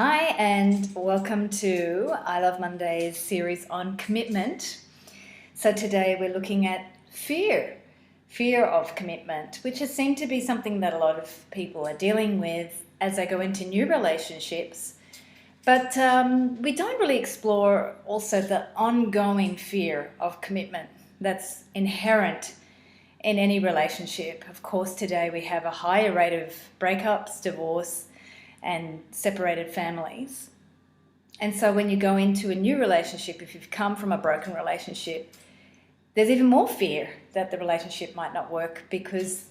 Hi, and welcome to I Love Monday's series on commitment. So today we're looking at fear of commitment, which has seemed to be something that a lot of people are dealing with as they go into new relationships. But we don't really explore also the ongoing fear of commitment that's inherent in any relationship. Of course, today we have a higher rate of breakups, divorce, and separated families. And so when you go into a new relationship, if you've come from a broken relationship, there's even more fear that the relationship might not work because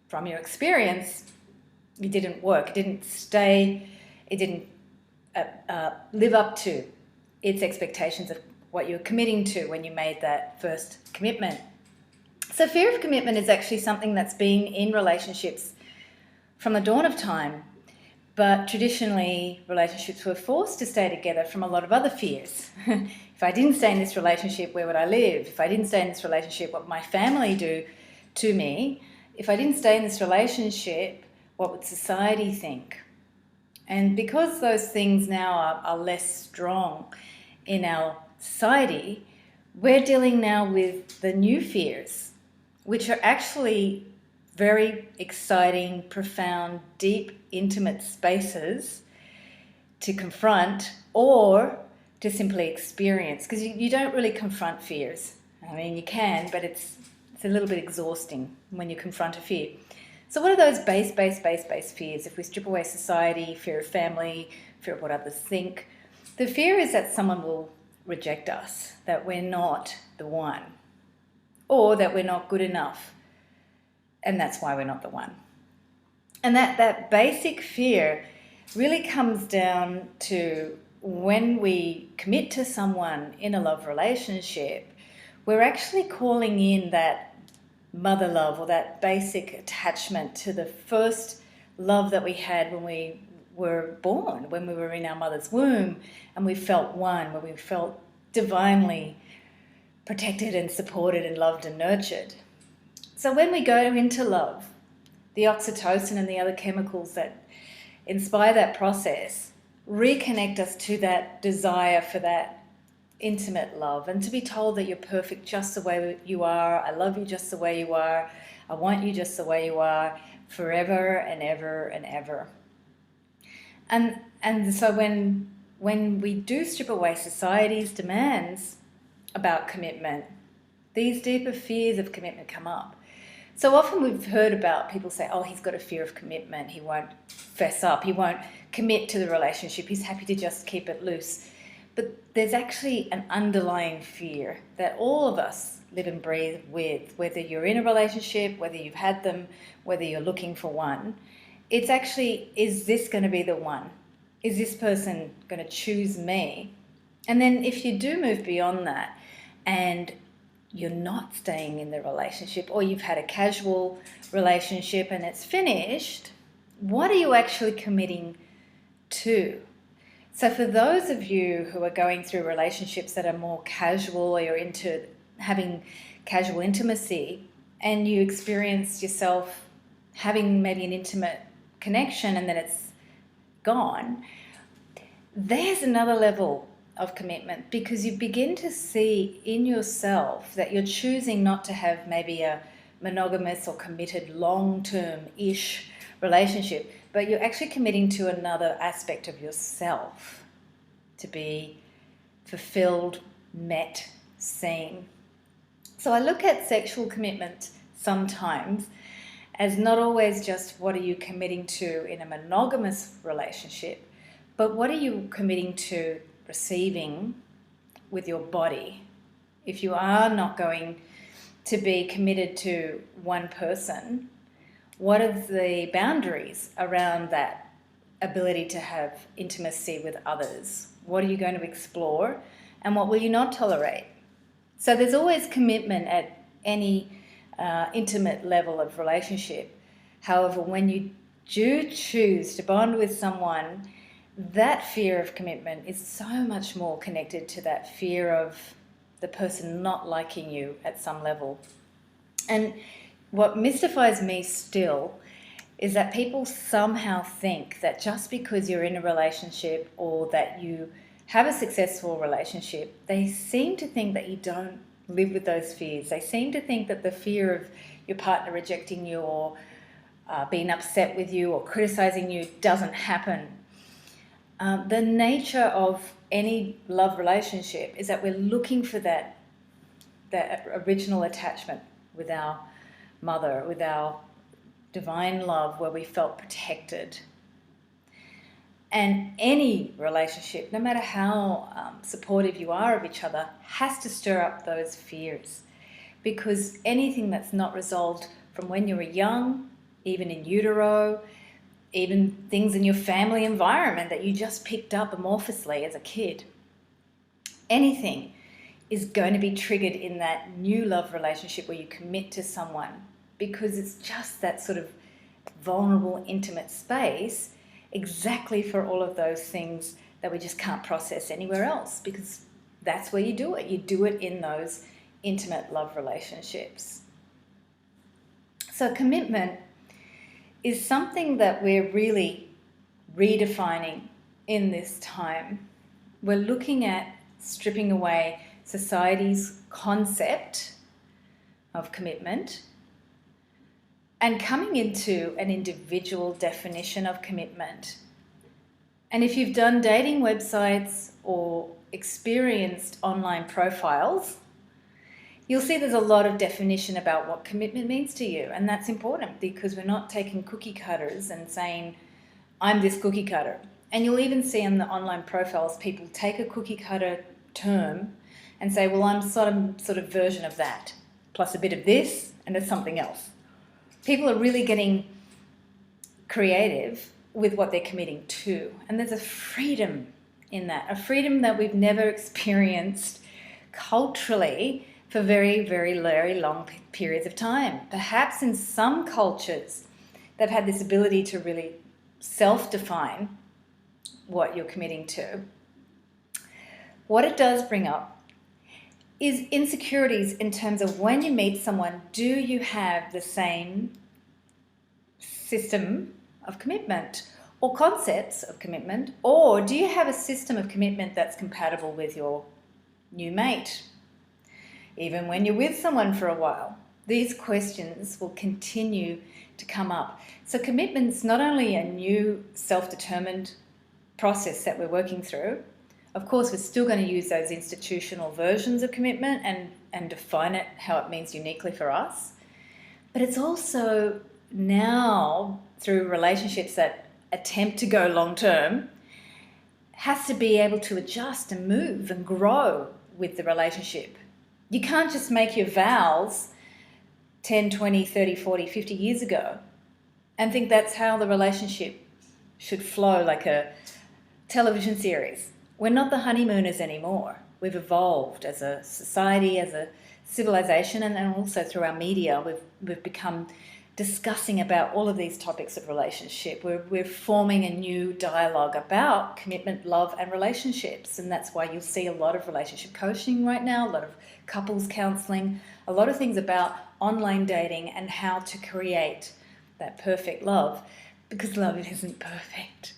from your experience, it didn't work, it didn't stay, it didn't live up to its expectations of what you were committing to when you made that first commitment. So fear of commitment is actually something that's been in relationships from the dawn of time. But traditionally, relationships were forced to stay together from a lot of other fears. If I didn't stay in this relationship, where would I live? If I didn't stay in this relationship, what would my family do to me? If I didn't stay in this relationship, what would society think? And because those things now are less strong in our society, we're dealing now with the new fears, which are actually very exciting, profound, deep, intimate spaces to confront or to simply experience, because you don't really confront fears. I mean, you can, but it's a little bit exhausting when you confront a fear. So what are those base fears? If we strip away society, fear of family, fear of what others think, the fear is that someone will reject us, that we're not the one, or that we're not good enough, and that's why we're not the one. And that basic fear really comes down to when we commit to someone in a love relationship, we're actually calling in that mother love or that basic attachment to the first love that we had when we were born, when we were in our mother's womb, and we felt one, when we felt divinely protected and supported and loved and nurtured. So when we go into love, the oxytocin and the other chemicals that inspire that process reconnect us to that desire for that intimate love and to be told that you're perfect just the way you are. I love you just the way you are. I want you just the way you are forever and ever and ever. And so when we do strip away society's demands about commitment, these deeper fears of commitment come up. So often we've heard about people say, oh, he's got a fear of commitment. He won't fess up. He won't commit to the relationship. He's happy to just keep it loose. But there's actually an underlying fear that all of us live and breathe with, whether you're in a relationship, whether you've had them, whether you're looking for one. It's actually, is this going to be the one? Is this person going to choose me? And then if you do move beyond that and you're not staying in the relationship, or you've had a casual relationship and it's finished, what are you actually committing to? So for those of you who are going through relationships that are more casual, or you're into having casual intimacy, and you experience yourself having maybe an intimate connection and then it's gone, there's another level of commitment, because you begin to see in yourself that you're choosing not to have maybe a monogamous or committed long-term-ish relationship, but you're actually committing to another aspect of yourself to be fulfilled, met, seen. So I look at sexual commitment sometimes as not always just what are you committing to in a monogamous relationship, but what are you committing to receiving with your body. If you are not going to be committed to one person, what are the boundaries around that ability to have intimacy with others? What are you going to explore, and what will you not tolerate? So there's always commitment at any intimate level of relationship. However, when you do choose to bond with someone, that fear of commitment is so much more connected to that fear of the person not liking you at some level. And what mystifies me still is that people somehow think that just because you're in a relationship or that you have a successful relationship, they seem to think that you don't live with those fears. They seem to think that the fear of your partner rejecting you or being upset with you or criticizing you doesn't happen. The nature of any love relationship is that we're looking for that original attachment with our mother, with our divine love, where we felt protected. And any relationship, no matter how supportive you are of each other, has to stir up those fears, because anything that's not resolved from when you were young, even in utero, even things in your family environment that you just picked up amorphously as a kid, anything is going to be triggered in that new love relationship where you commit to someone, because it's just that sort of vulnerable, intimate space exactly for all of those things that we just can't process anywhere else, because that's where you do it. You do it in those intimate love relationships. So commitment is something that we're really redefining in this time. We're looking at stripping away society's concept of commitment and coming into an individual definition of commitment. And if you've done dating websites or experienced online profiles, you'll see there's a lot of definition about what commitment means to you. And that's important, because we're not taking cookie cutters and saying, I'm this cookie cutter. And you'll even see in the online profiles, people take a cookie cutter term and say, well, I'm sort of version of that, plus a bit of this, and there's something else. People are really getting creative with what they're committing to. And there's a freedom in that, a freedom that we've never experienced culturally for very, very, very long periods of time. Perhaps in some cultures, they've had this ability to really self-define what you're committing to. What it does bring up is insecurities in terms of when you meet someone, do you have the same system of commitment or concepts of commitment, or do you have a system of commitment that's compatible with your new mate? Even when you're with someone for a while, these questions will continue to come up. So commitment's not only a new self-determined process that we're working through. Of course, we're still going to use those institutional versions of commitment and define it how it means uniquely for us. But it's also now, through relationships that attempt to go long-term, has to be able to adjust and move and grow with the relationship. You can't just make your vows 10, 20, 30, 40, 50 years ago and think that's how the relationship should flow, like a television series. We're not the honeymooners anymore. We've evolved as a society, as a civilization, and then also through our media, we've become discussing about all of these topics of relationship. We're forming a new dialogue about commitment, love, and relationships, and that's why you'll see a lot of relationship coaching right now, a lot of couples counselling, a lot of things about online dating and how to create that perfect love, because love isn't perfect.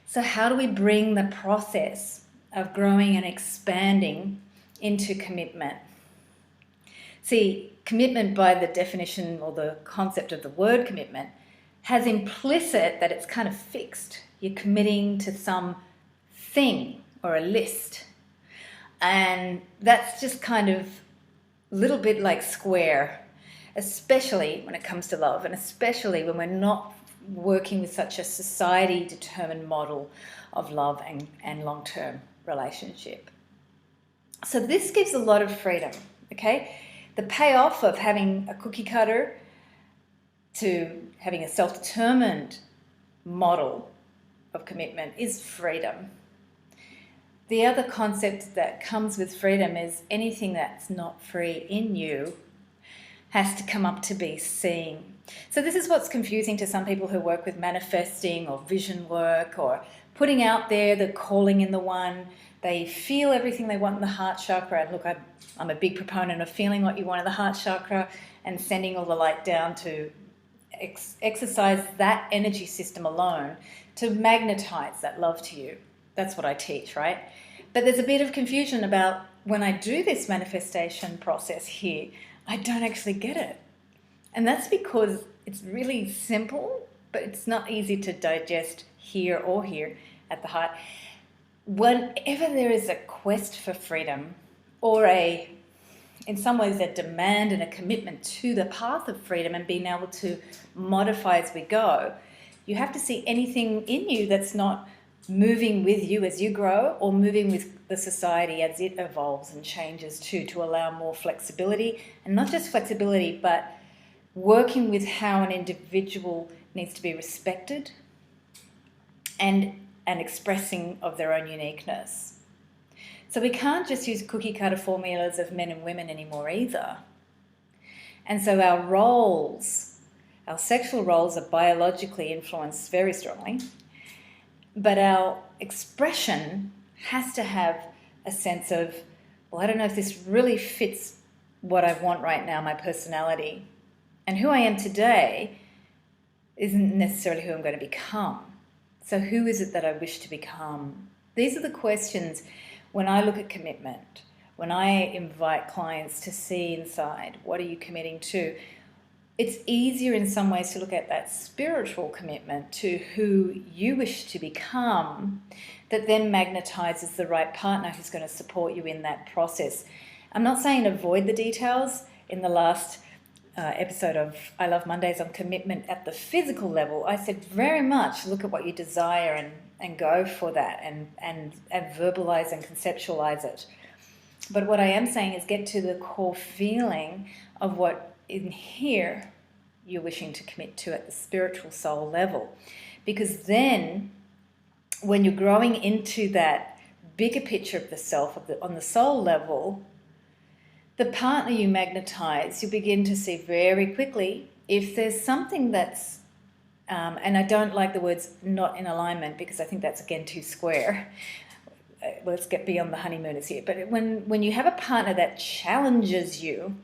So how do we bring the process of growing and expanding into commitment? See, commitment, by the definition or the concept of the word commitment, has implicit that it's kind of fixed. You're committing to some thing or a list. And that's just kind of a little bit like square, especially when it comes to love, and especially when we're not working with such a society-determined model of love and long-term relationship. So this gives a lot of freedom, okay? The payoff of having a cookie cutter to having a self-determined model of commitment is freedom. The other concept that comes with freedom is anything that's not free in you has to come up to be seen. So this is what's confusing to some people who work with manifesting or vision work or putting out there the calling in the one. They feel everything they want in the heart chakra. And look, I'm a big proponent of feeling what you want in the heart chakra and sending all the light down to exercise that energy system alone to magnetize that love to you. That's what I teach, right? But there's a bit of confusion about when I do this manifestation process here, I don't actually get it. And that's because it's really simple, but it's not easy to digest here or here at the heart. Whenever there is a quest for freedom or in some ways a demand and a commitment to the path of freedom and being able to modify as we go, you have to see anything in you that's not moving with you as you grow or moving with the society as it evolves and changes too, to allow more flexibility, and not just flexibility, but working with how an individual needs to be respected and expressing of their own uniqueness. So we can't just use cookie cutter formulas of men and women anymore either. And so our roles, our sexual roles, are biologically influenced very strongly, but our expression has to have a sense of, well, I don't know if this really fits what I want right now, my personality. And who I am today isn't necessarily who I'm going to become. So who is it that I wish to become? These are the questions when I look at commitment, when I invite clients to see inside, what are you committing to? It's easier in some ways to look at that spiritual commitment to who you wish to become that then magnetizes the right partner who's going to support you in that process. I'm not saying avoid the details. In the last episode of I Love Mondays on commitment at the physical level, I said very much look at what you desire and go for that and verbalize and conceptualize it. But what I am saying is get to the core feeling of what in here you're wishing to commit to at the spiritual soul level. Because then when you're growing into that bigger picture of the self on the soul level, the partner you magnetize, you begin to see very quickly if there's something that's, and I don't like the words not in alignment because I think that's again too square. Let's get beyond the honeymooners here. But when you have a partner that challenges you,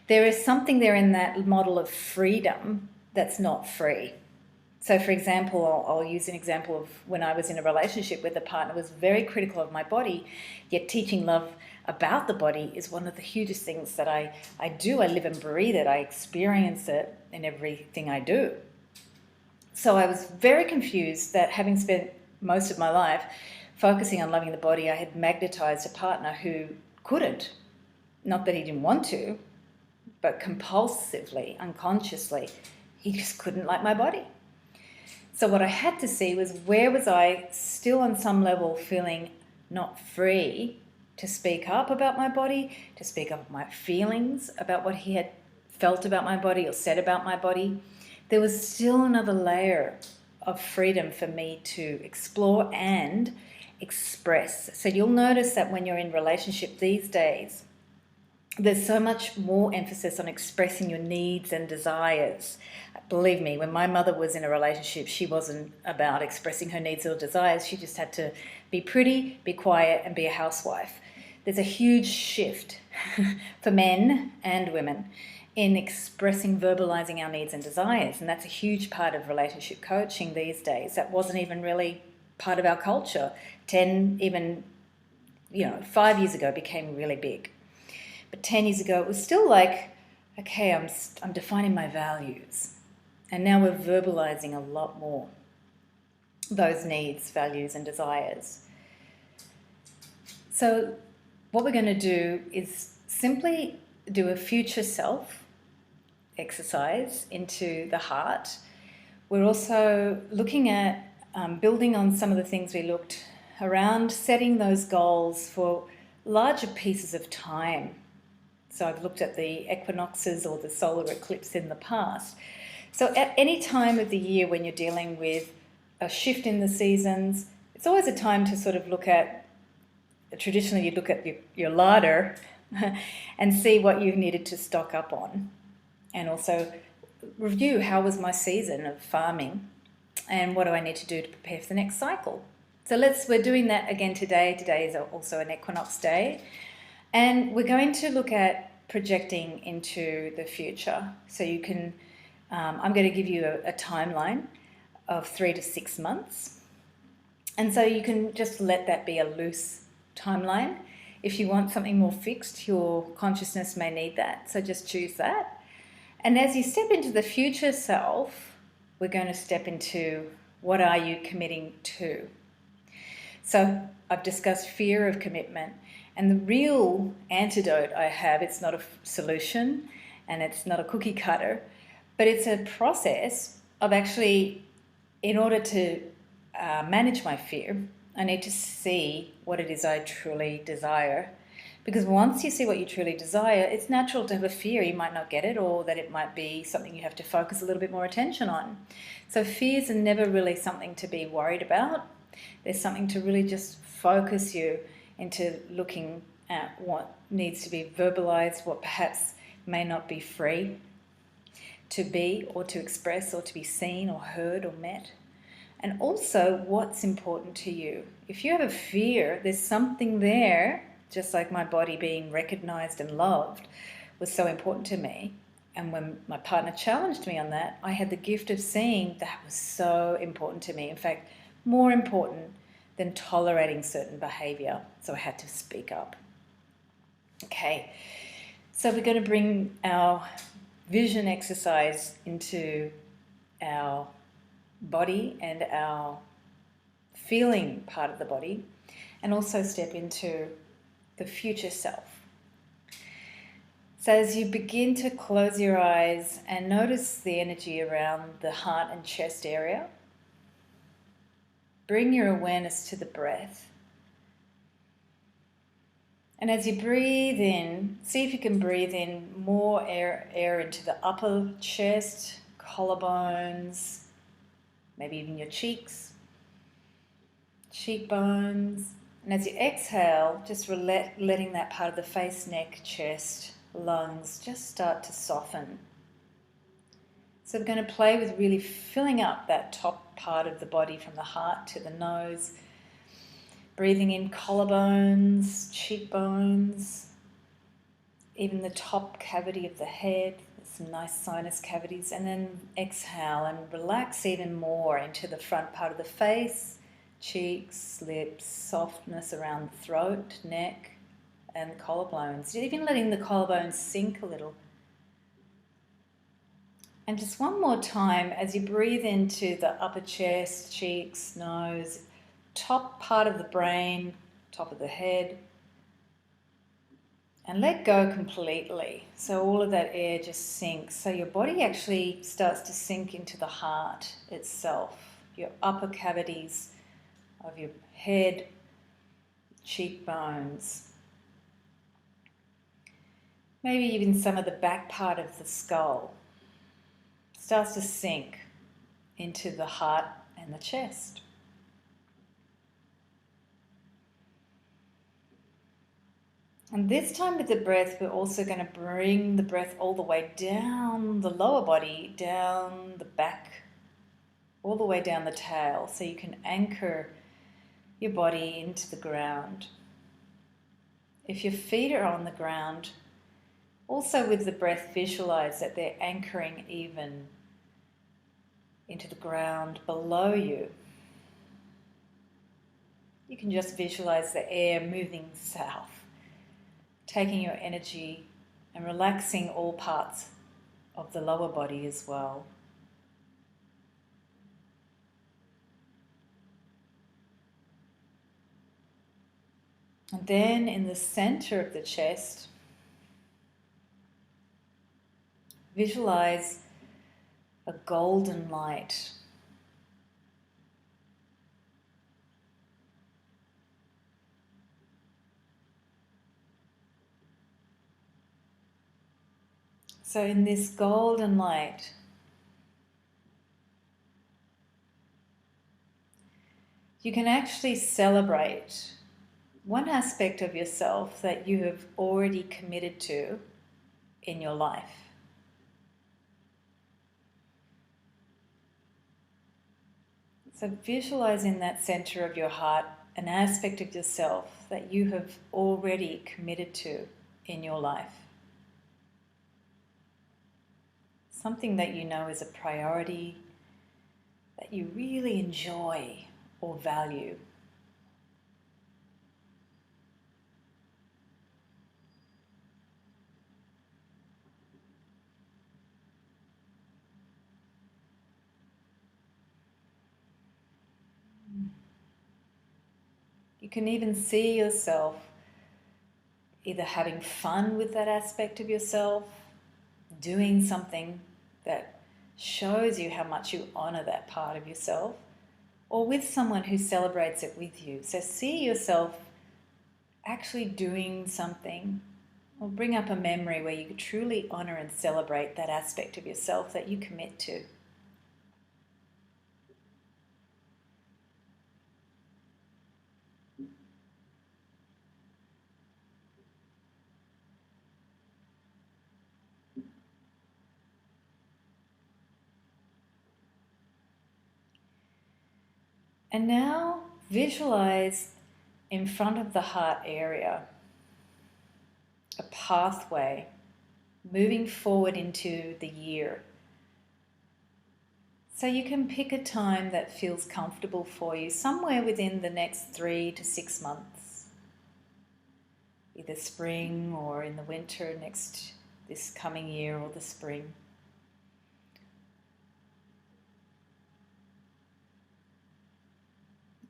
there is something there in that model of freedom that's not free. So for example, I'll use an example of when I was in a relationship where the partner was very critical of my body, yet teaching love about the body is one of the hugest things that I do. I live and breathe it. I experience it in everything I do. So I was very confused that having spent most of my life focusing on loving the body, I had magnetized a partner who couldn't. Not that he didn't want to, but compulsively, unconsciously, he just couldn't like my body. So what I had to see was where was I still on some level feeling not free to speak up about my body, to speak up my feelings about what he had felt about my body or said about my body. There was still another layer of freedom for me to explore and express. So you'll notice that when you're in relationship these days, there's so much more emphasis on expressing your needs and desires. Believe me, when my mother was in a relationship, she wasn't about expressing her needs or desires. She just had to be pretty, be quiet, and be a housewife. There's a huge shift for men and women in expressing, verbalizing our needs and desires. And that's a huge part of relationship coaching these days. That wasn't even really part of our culture. 5 years ago became really big. But 10 years ago, it was still like, okay, I'm defining my values. And now we're verbalizing a lot more those needs, values, and desires. So what we're going to do is simply do a future self exercise into the heart. We're also looking at building on some of the things we looked around, setting those goals for larger pieces of time. So I've looked at the equinoxes or the solar eclipse in the past. So at any time of the year when you're dealing with a shift in the seasons, it's always a time to sort of look at, traditionally you'd look at your larder and see what you needed to stock up on. And also review how was my season of farming and what do I need to do to prepare for the next cycle. So we're doing that again today. Today is also an equinox day. And we're going to look at projecting into the future. So you can I'm going to give you a timeline of 3 to 6 months. And so you can just let that be a loose timeline. If you want something more fixed, your consciousness may need that. So just choose that. And as you step into the future self, we're going to step into what are you committing to? So I've discussed fear of commitment. And the real antidote I have, it's not a solution and it's not a cookie cutter, but it's a process of actually, in order to manage my fear, I need to see what it is I truly desire. Because once you see what you truly desire, it's natural to have a fear you might not get it, or that it might be something you have to focus a little bit more attention on. So fears are never really something to be worried about. There's something to really just focus you into looking at what needs to be verbalized, what perhaps may not be free to be or to express or to be seen or heard or met. And also what's important to you. If you have a fear, there's something there, just like my body being recognized and loved was so important to me. And when my partner challenged me on that, I had the gift of seeing that was so important to me. In fact, more important than tolerating certain behavior. So I had to speak up. Okay, so we're going to bring our vision exercise into our body and our feeling part of the body, and also step into the future self. So as you begin to close your eyes and notice the energy around the heart and chest area, bring your awareness to the breath. And as you breathe in, see if you can breathe in more air into the upper chest, collarbones, maybe even your cheeks, cheekbones. And as you exhale, just letting that part of the face, neck, chest, lungs just start to soften. So we're going to play with really filling up that top part of the body from the heart to the nose. Breathing in collarbones, cheekbones, even the top cavity of the head, some nice sinus cavities, and then exhale and relax even more into the front part of the face, cheeks, lips, softness around the throat, neck, and collarbones. Even letting the collarbones sink a little. And just one more time, as you breathe into the upper chest, cheeks, nose, top part of the brain, top of the head, and let go completely. So all of that air just sinks. So your body actually starts to sink into the heart itself, your upper cavities of your head, cheekbones, maybe even some of the back part of the skull starts to sink into the heart and the chest. And this time with the breath, we're also going to bring the breath all the way down the lower body, down the back, all the way down the tail, so you can anchor your body into the ground. If your feet are on the ground, also with the breath, visualize that they're anchoring even into the ground below you. You can just visualize the air moving south, taking your energy and relaxing all parts of the lower body as well. And then in the center of the chest, visualize a golden light. So in this golden light, you can actually celebrate one aspect of yourself that you have already committed to in your life. So visualize in that center of your heart an aspect of yourself that you have already committed to in your life. something that you know is a priority, that you really enjoy or value. You can even see yourself either having fun with that aspect of yourself, doing something that shows you how much you honor that part of yourself, or with someone who celebrates it with you. So see yourself actually doing something, or bring up a memory where you truly honor and celebrate that aspect of yourself that you commit to. And now visualize in front of the heart area a pathway moving forward into the year. So you can pick a time that feels comfortable for you, somewhere within the next 3 to 6 months. Either spring or in the winter this coming year, or the spring.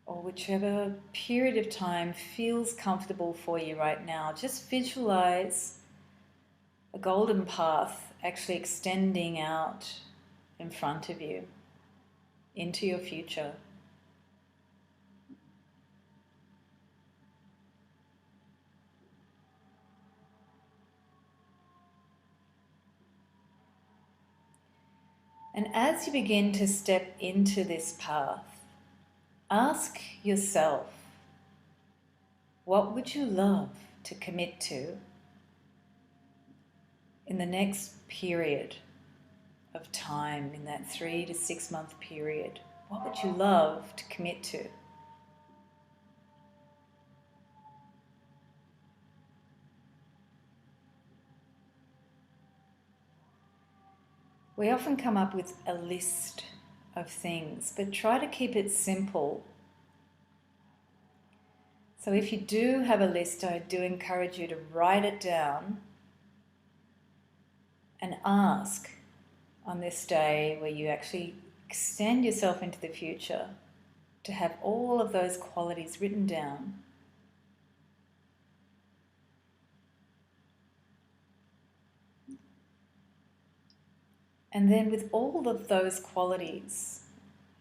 Or whichever period of time feels comfortable for you right now. Just visualize a golden path actually extending out in front of you into your future. And as you begin to step into this path, ask yourself, what would you love to commit to in the next period of time, in that 3 to 6 month period? What would you love to commit to? We often come up with a list of things, but try to keep it simple. So if you do have a list, I do encourage you to write it down and ask on this day where you actually extend yourself into the future to have all of those qualities written down. And then with all of those qualities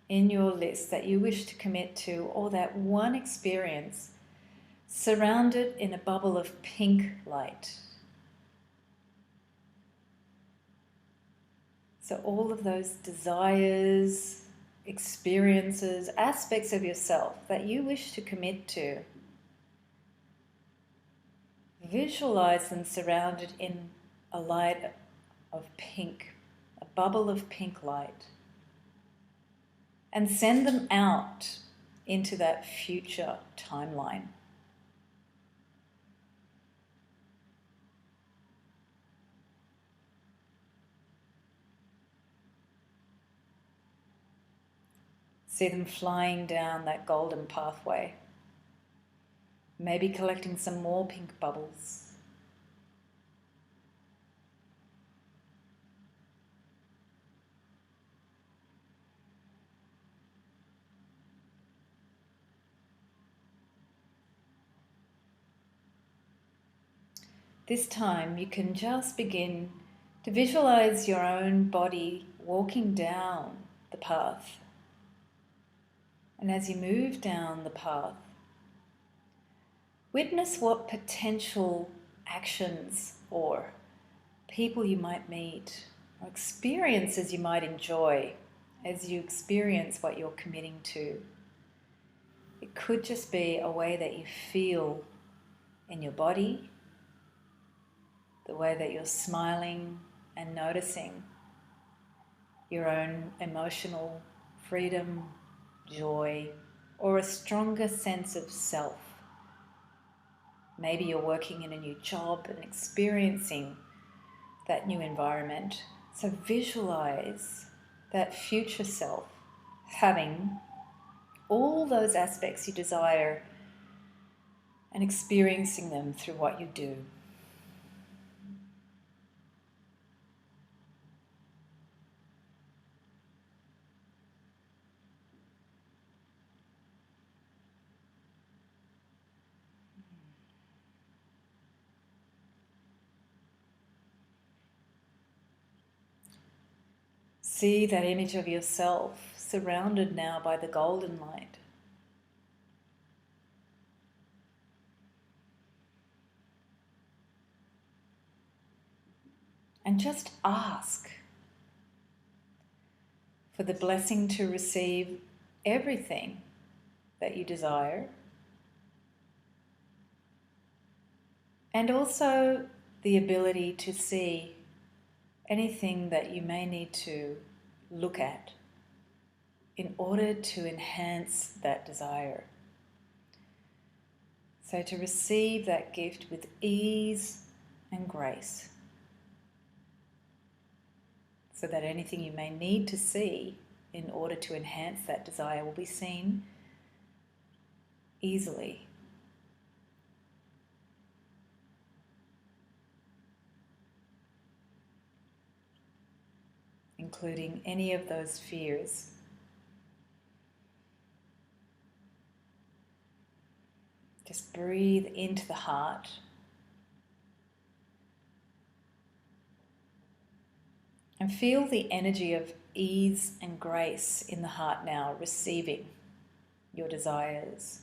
in your list that you wish to commit to, or that one experience, surround it in a bubble of pink light. So all of those desires, experiences, aspects of yourself that you wish to commit to, visualize them surrounded in a light of pink, a bubble of pink light, and send them out into that future timeline. See them flying down that golden pathway, maybe collecting some more pink bubbles. This time you can just begin to visualize your own body walking down the path. And as you move down the path, witness what potential actions or people you might meet, or experiences you might enjoy as you experience what you're committing to. It could just be a way that you feel in your body, the way that you're smiling and noticing your own emotional freedom, joy, or a stronger sense of self. Maybe you're working in a new job and experiencing that new environment So visualize that future self having all those aspects you desire and experiencing them through what you do. See that image of yourself surrounded now by the golden light. And just ask for the blessing to receive everything that you desire, and also the ability to see anything that you may need to look at in order to enhance that desire. So to receive that gift with ease and grace, so that anything you may need to see in order to enhance that desire will be seen easily. Including any of those fears. Just breathe into the heart. And feel the energy of ease and grace in the heart now, receiving your desires.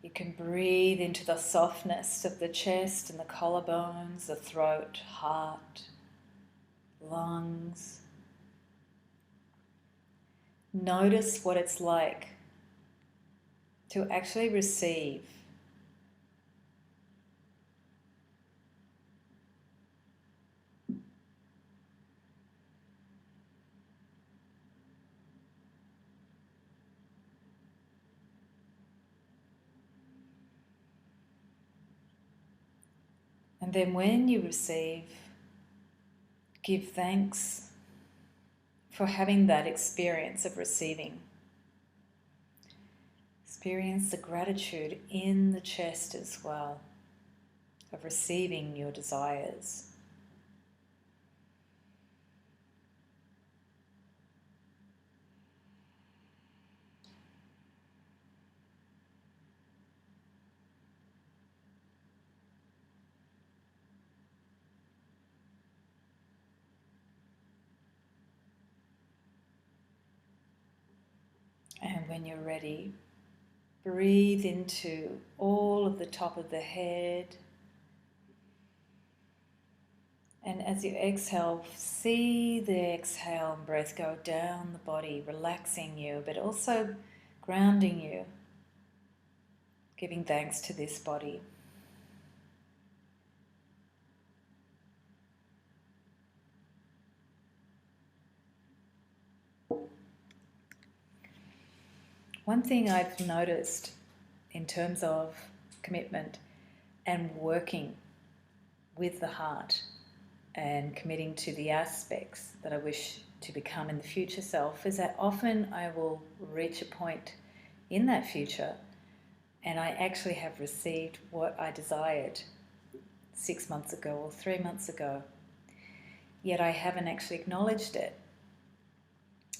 You can breathe into the softness of the chest and the collarbones, the throat, heart, lungs. Notice what it's like to actually receive. And then when you receive, give thanks for having that experience of receiving. Experience the gratitude in the chest as well, of receiving your desires. And when you're ready, breathe into all of the top of the head. And as you exhale, see the exhale and breath go down the body, relaxing you, but also grounding you, giving thanks to this body. One thing I've noticed in terms of commitment and working with the heart and committing to the aspects that I wish to become in the future self is that often I will reach a point in that future and I actually have received what I desired 6 months ago or 3 months ago, yet I haven't actually acknowledged it.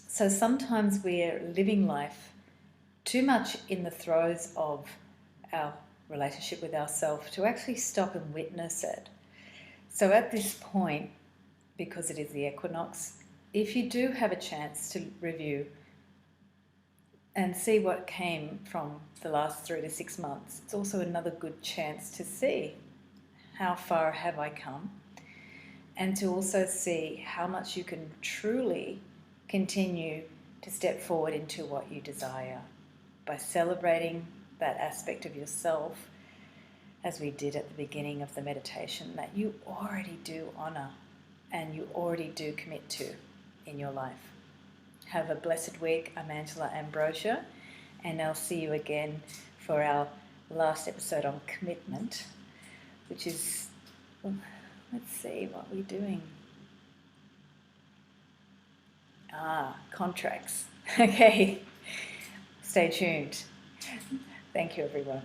So sometimes we're living life too much in the throes of our relationship with ourselves to actually stop and witness it. So at this point, because it is the equinox, if you do have a chance to review and see what came from the last 3 to 6 months, it's also another good chance to see how far have I come, and to also see how much you can truly continue to step forward into what you desire by celebrating that aspect of yourself, as we did at the beginning of the meditation, that you already do honour and you already do commit to in your life. Have a blessed week. I'm Angela Ambrosia, and I'll see you again for our last episode on commitment, which is, let's see what we're doing. Contracts. Okay, stay tuned. Thank you, everyone.